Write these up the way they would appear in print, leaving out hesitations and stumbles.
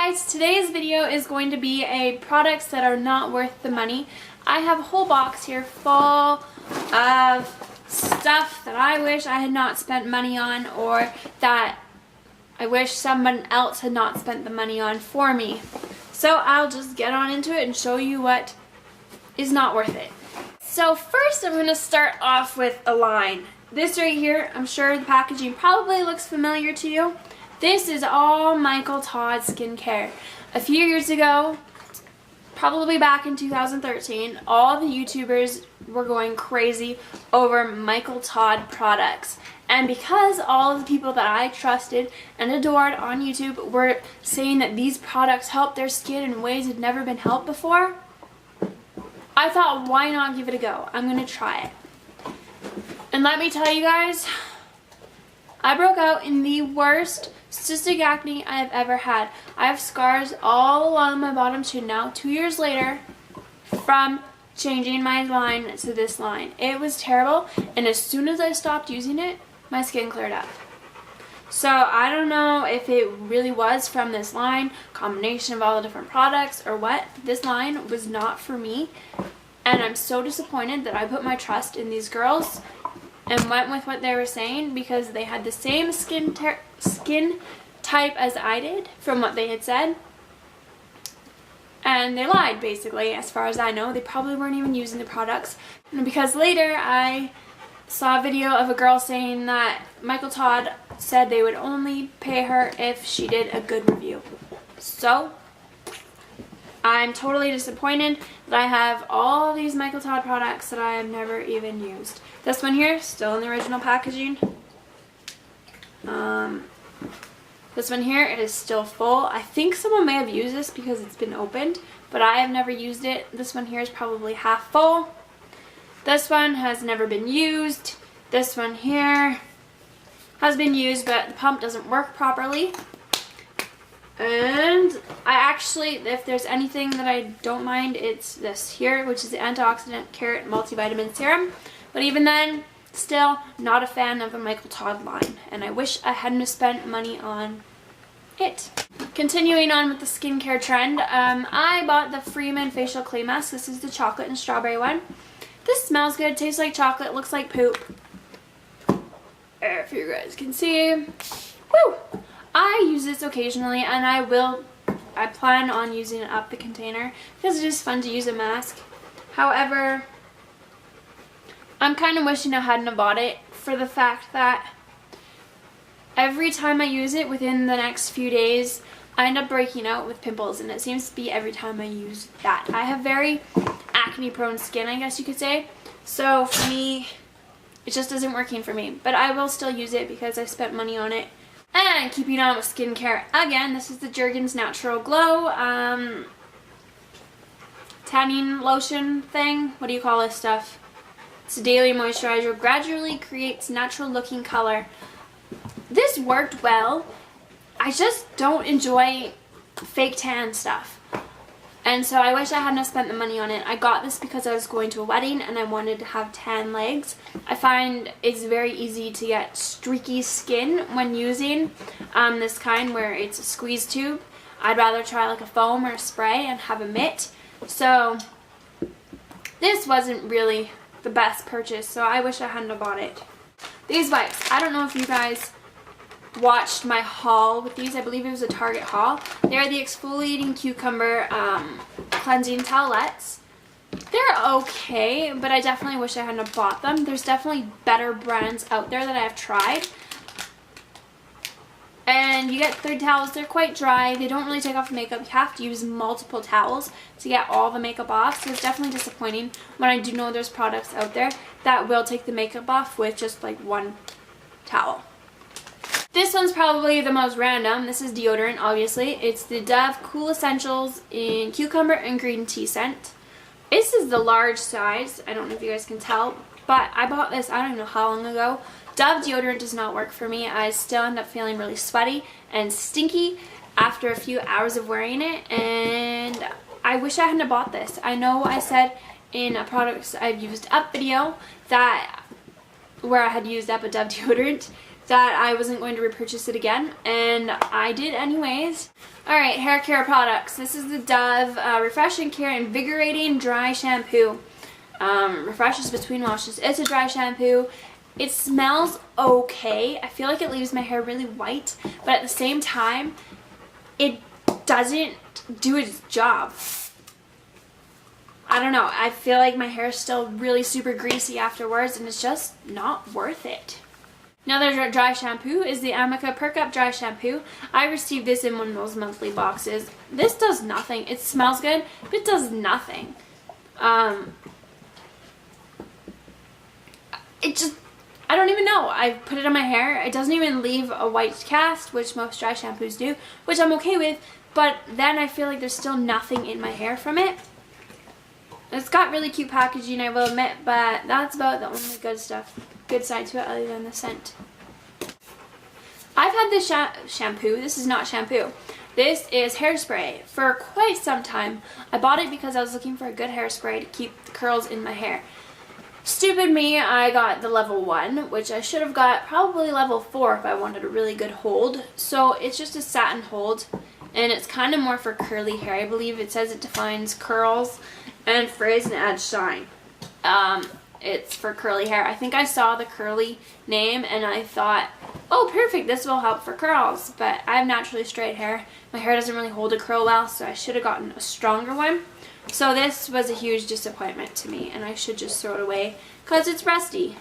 Hi guys, today's video is going to be a products that are not worth the money. I have a whole box here full of stuff that I wish I had not spent money on, or that I wish someone else had not spent the money on for me. So I'll just get on into it and show you what is not worth it. So first I'm going to start off with a line. This right here, I'm sure the packaging probably looks familiar to you. This is all Michael Todd skincare. A few years ago, probably back in 2013, all the YouTubers were going crazy over Michael Todd products. And because all of the people that I trusted and adored on YouTube were saying that these products help their skin in ways that had never been helped before, I thought, why not give it a go? I'm going to try it. And let me tell you guys, I broke out in the worst cystic acne I have ever had. I have scars all along my bottom chin now, 2 years later, from changing my line to this line. It was terrible, and as soon as I stopped using it, my skin cleared up. So I don't know if it really was from this line, combination of all the different products, or what. This line was not for me, and I'm so disappointed that I put my trust in these girls and went with what they were saying, because they had the same skin type as I did from what they had said, and they lied basically. As far as I know, they probably weren't even using the products, and because later I saw a video of a girl saying that Michael Todd said they would only pay her if she did a good review. So I'm totally disappointed that I have all these Michael Todd products that I have never even used. This one here, still in the original packaging. This one here, it is still full. I think someone may have used this because it's been opened, but I have never used it. This one here is probably half full. This one has never been used. This one here has been used, but the pump doesn't work properly. And I actually, if there's anything that I don't mind, it's this here, which is the Antioxidant Carrot Multivitamin Serum. But even then, still not a fan of the Michael Todd line, and I wish I hadn't spent money on it. Continuing on with the skincare trend, I bought the Freemen facial clay mask. This is the chocolate and strawberry one. This smells good, tastes like chocolate, looks like poop. If you guys can see. Woo! I use this occasionally, and I plan on using it up the container because it is fun to use a mask. However, I'm kind of wishing I hadn't bought it, for the fact that every time I use it within the next few days, I end up breaking out with pimples, and it seems to be every time I use that. I have very acne prone skin, I guess you could say, so for me it just isn't working for me, but I will still use it because I spent money on it. And keeping on with skincare again, this is the Jergens Natural Glow tanning lotion thing. What do you call this stuff? It's a daily moisturizer, gradually creates natural looking color. This worked well. I just don't enjoy fake tan stuff, and so I wish I hadn't spent the money on it. I got this because I was going to a wedding and I wanted to have tan legs. I find it's very easy to get streaky skin when using this kind where it's a squeeze tube. I'd rather try like a foam or a spray and have a mitt. So this wasn't really the best purchase, so I wish I hadn't bought it. These wipes, I don't know if you guys watched my haul with these. I believe it was a Target haul. They're the exfoliating cucumber cleansing towelettes. They're okay, but I definitely wish I hadn't bought them. There's definitely better brands out there that I've tried. And you get their towels, they're quite dry. They don't really take off the makeup. You have to use multiple towels to get all the makeup off. So it's definitely disappointing when I do know there's products out there that will take the makeup off with just like one towel. This one's probably the most random. This is deodorant, obviously. It's the Dove Cool Essentials in cucumber and green tea scent. This is the large size. I don't know if you guys can tell, but I bought this, I don't even know how long ago. Dove deodorant does not work for me. I still end up feeling really sweaty and stinky after a few hours of wearing it, and I wish I hadn't bought this. I know I said in a products I've used up video that where I had used up a Dove deodorant that I wasn't going to repurchase it again, and I did anyways. Alright, hair care products. This is the Dove Refresh and Care Invigorating Dry Shampoo. Refreshes between washes. It's a dry shampoo. It smells okay. I feel like it leaves my hair really white, but at the same time, it doesn't do its job. I don't know. I feel like my hair is still really super greasy afterwards, and it's just not worth it. Another dry shampoo is the Amika Perk Up Dry Shampoo. I received this in one of those monthly boxes. This does nothing. It smells good, but it does nothing. I don't even know. I put it on my hair. It doesn't even leave a white cast, which most dry shampoos do, which I'm okay with, but then I feel like there's still nothing in my hair from it. It's got really cute packaging, I will admit, but that's about the only good side to it other than the scent. I've had this shampoo. This is not shampoo. This is hairspray for quite some time. I bought it because I was looking for a good hairspray to keep the curls in my hair. Stupid me, I got the level 1, which I should have got probably level 4 if I wanted a really good hold. So it's just a satin hold, and it's kind of more for curly hair. I believe it says it defines curls and frizz and adds shine. It's for curly hair. I think I saw the curly name and I thought, oh perfect, this will help for curls. But I have naturally straight hair. My hair doesn't really hold a curl well, so I should have gotten a stronger one. So this was a huge disappointment to me, and I should just throw it away because it's rusty.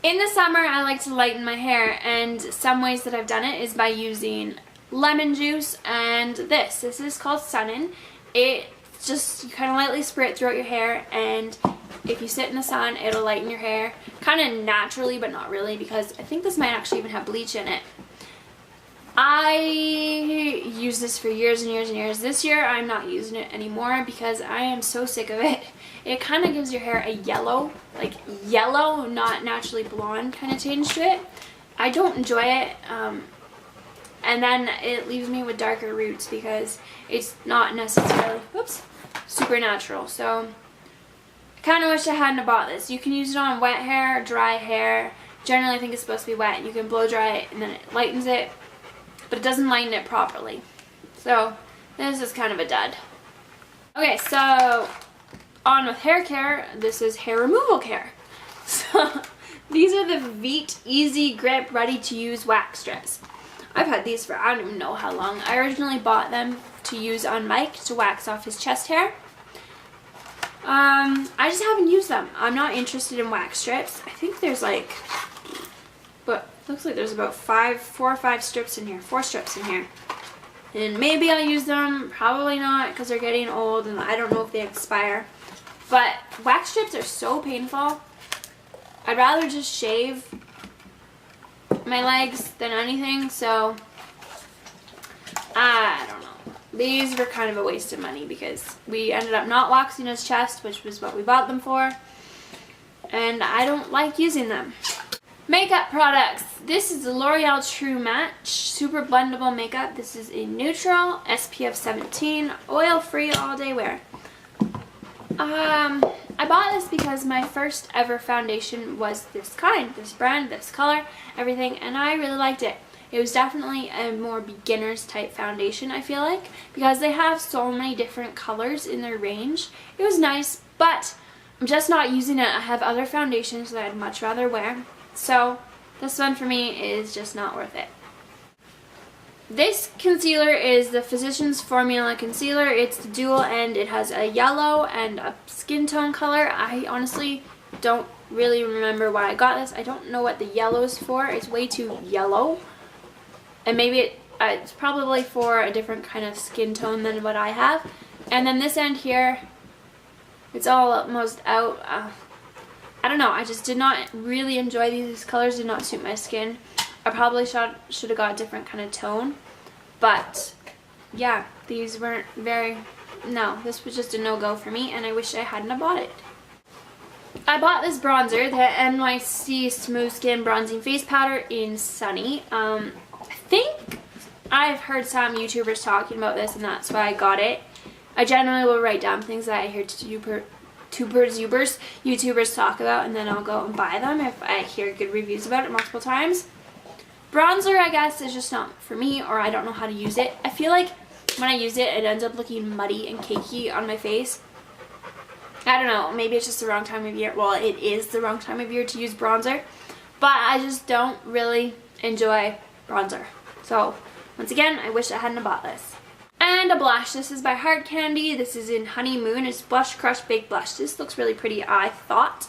In the summer, I like to lighten my hair, and some ways that I've done it is by using lemon juice and this. This is called Sonnen. It just, you kind of lightly spray it throughout your hair, and if you sit in the sun, it'll lighten your hair kind of naturally, but not really, because I think this might actually even have bleach in it. I used this for years and years and years. This year I'm not using it anymore because I am so sick of it. It kind of gives your hair a yellow, like yellow, not naturally blonde kind of tinge to it. I don't enjoy it. And then it leaves me with darker roots because it's not necessarily, whoops, super natural. So I kind of wish I hadn't bought this. You can use it on wet hair, dry hair. Generally I think it's supposed to be wet. You can blow dry it and then it lightens it, but it doesn't lighten it properly. So this is kind of a dud. Okay, so on with hair care. This is hair removal care. So these are the Veet Easy Grip Ready to Use Wax Strips. I've had these for I don't even know how long. I originally bought them to use on Mike to wax off his chest hair. I just haven't used them. I'm not interested in wax strips. I think there's like, but looks like there's about 4 or 5 strips in here, 4 strips in here. And maybe I'll use them, probably not, because they're getting old and I don't know if they expire. But wax strips are so painful. I'd rather just shave my legs than anything, so I don't know. These were kind of a waste of money because we ended up not waxing his chest, which was what we bought them for, and I don't like using them. Makeup products. This is the L'Oreal True Match Super Blendable Makeup. This is a neutral, SPF 17, oil-free all-day wear. I bought this because my first ever foundation was this kind, this brand, this color, everything, and I really liked it. It was definitely a more beginner's type foundation, I feel like, because they have so many different colors in their range. It was nice, but I'm just not using it. I have other foundations that I'd much rather wear, so this one for me is just not worth it. This concealer is the Physicians Formula Concealer. It's the dual end. It has a yellow and a skin tone color. I honestly don't really remember why I got this. I don't know what the yellow is for. It's way too yellow. And maybe it's probably for a different kind of skin tone than what I have. And then this end here, it's all almost out. I don't know. I just did not really enjoy these. These colors did not suit my skin. I probably should have got a different kind of tone. But yeah, these weren't very, no, this was just a no-go for me, and I wish I hadn't bought it. I bought this bronzer, the NYC Smooth Skin Bronzing Face Powder in Sunny. I think I've heard some YouTubers talking about this, and that's why I got it. I generally will write down things that I hear YouTubers talk about, and then I'll go and buy them if I hear good reviews about it multiple times. Bronzer, I guess, is just not for me, or I don't know how to use it. I feel like when I use it, it ends up looking muddy and cakey on my face. I don't know, maybe it's just the wrong time of year. Well, it is the wrong time of year to use bronzer, but I just don't really enjoy bronzer. So, once again, I wish I hadn't bought this. And a blush. This is by Hard Candy. This is in Honeymoon. It's Blush Crush Baked Blush. This looks really pretty, I thought.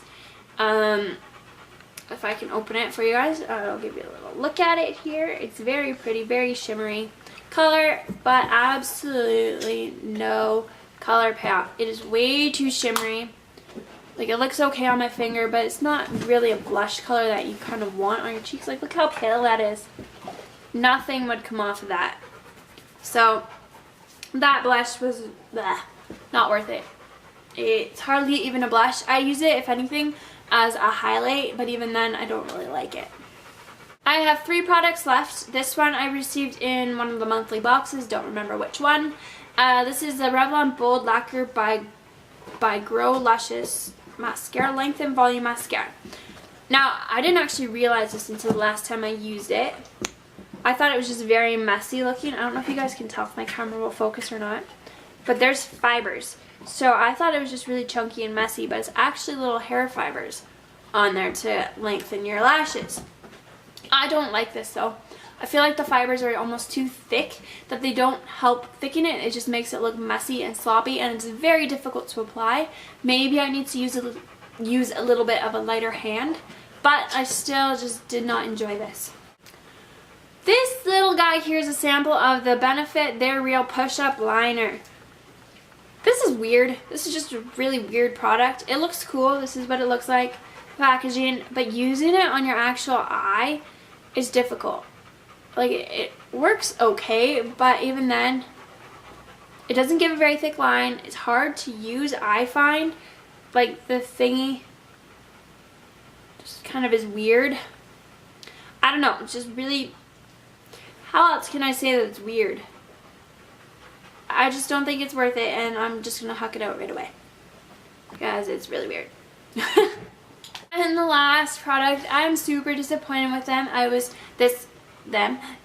If I can open it for you guys, I'll give you a little look at it here. It's very pretty, very shimmery color, but absolutely no color payoff. It is way too shimmery. Like, it looks okay on my finger, but it's not really a blush color that you kind of want on your cheeks. Like, look how pale that is. Nothing would come off of that. So, that blush was not worth it. It's hardly even a blush. I use it, if anything, as a highlight, but even then, I don't really like it. I have 3 products left. This one I received in one of the monthly boxes. Don't remember which one. This is the Revlon Bold Lacquer by Grow Luscious Mascara, Lengthen Volume Mascara. Now, I didn't actually realize this until the last time I used it. I thought it was just very messy looking. I don't know if you guys can tell if my camera will focus or not, but there's fibers. So I thought it was just really chunky and messy, but it's actually little hair fibers on there to lengthen your lashes. I don't like this though. I feel like the fibers are almost too thick, that they don't help thicken it. It just makes it look messy and sloppy, and it's very difficult to apply. Maybe I need to use a little bit of a lighter hand, but I still just did not enjoy this. This little guy here is a sample of the Benefit They're Real Push-Up Liner. This is weird. This is just a really weird product. It looks cool. This is what it looks like, packaging, but using it on your actual eye is difficult. Like, it works okay, but even then, it doesn't give a very thick line. It's hard to use, I find. Like, the thingy just kind of is weird. I don't know. It's just really... How else can I say that it's weird? I just don't think it's worth it, and I'm just going to huck it out right away. Because it's really weird. And the last product, I'm super disappointed with them.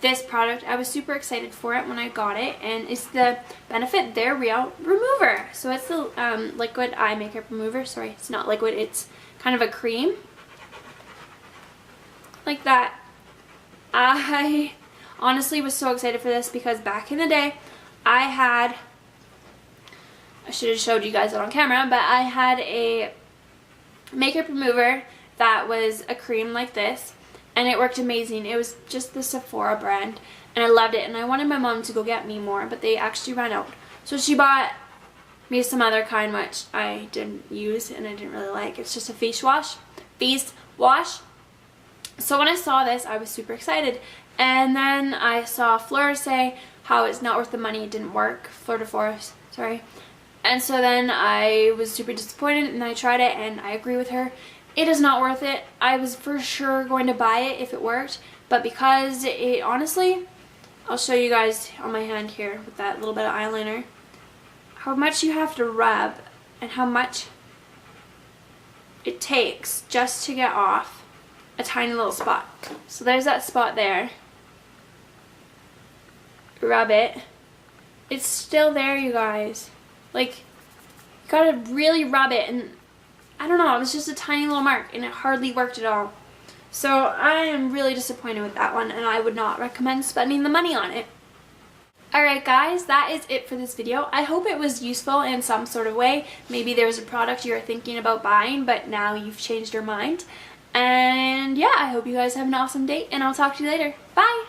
This product, I was super excited for it when I got it, and it's the Benefit They're Real Remover. So it's the liquid eye makeup remover. Sorry, it's not liquid, it's kind of a cream. Like that. I honestly was so excited for this because back in the day, I should have showed you guys it on camera, but I had a makeup remover that was a cream like this, and it worked amazing. It was just the Sephora brand, and I loved it, and I wanted my mom to go get me more, but they actually ran out. So she bought me some other kind, which I didn't use and I didn't really like. It's just a face wash. So when I saw this, I was super excited. And then I saw Fleur say how it's not worth the money, it didn't work. Fleur de Forest, sorry. And so then I was super disappointed, and I tried it, and I agree with her. It is not worth it. I was for sure going to buy it if it worked, but because it honestly, I'll show you guys on my hand here with that little bit of eyeliner, how much you have to rub and how much it takes just to get off a tiny little spot. So there's that spot there. Rub it. It's still there, you guys. Like, you gotta really rub it, and I don't know, it was just a tiny little mark, and it hardly worked at all. So I am really disappointed with that one, and I would not recommend spending the money on it. Alright guys, that is it for this video. I hope it was useful in some sort of way. Maybe there's a product you're thinking about buying, but now you've changed your mind. And yeah, I hope you guys have an awesome day, and I'll talk to you later. Bye!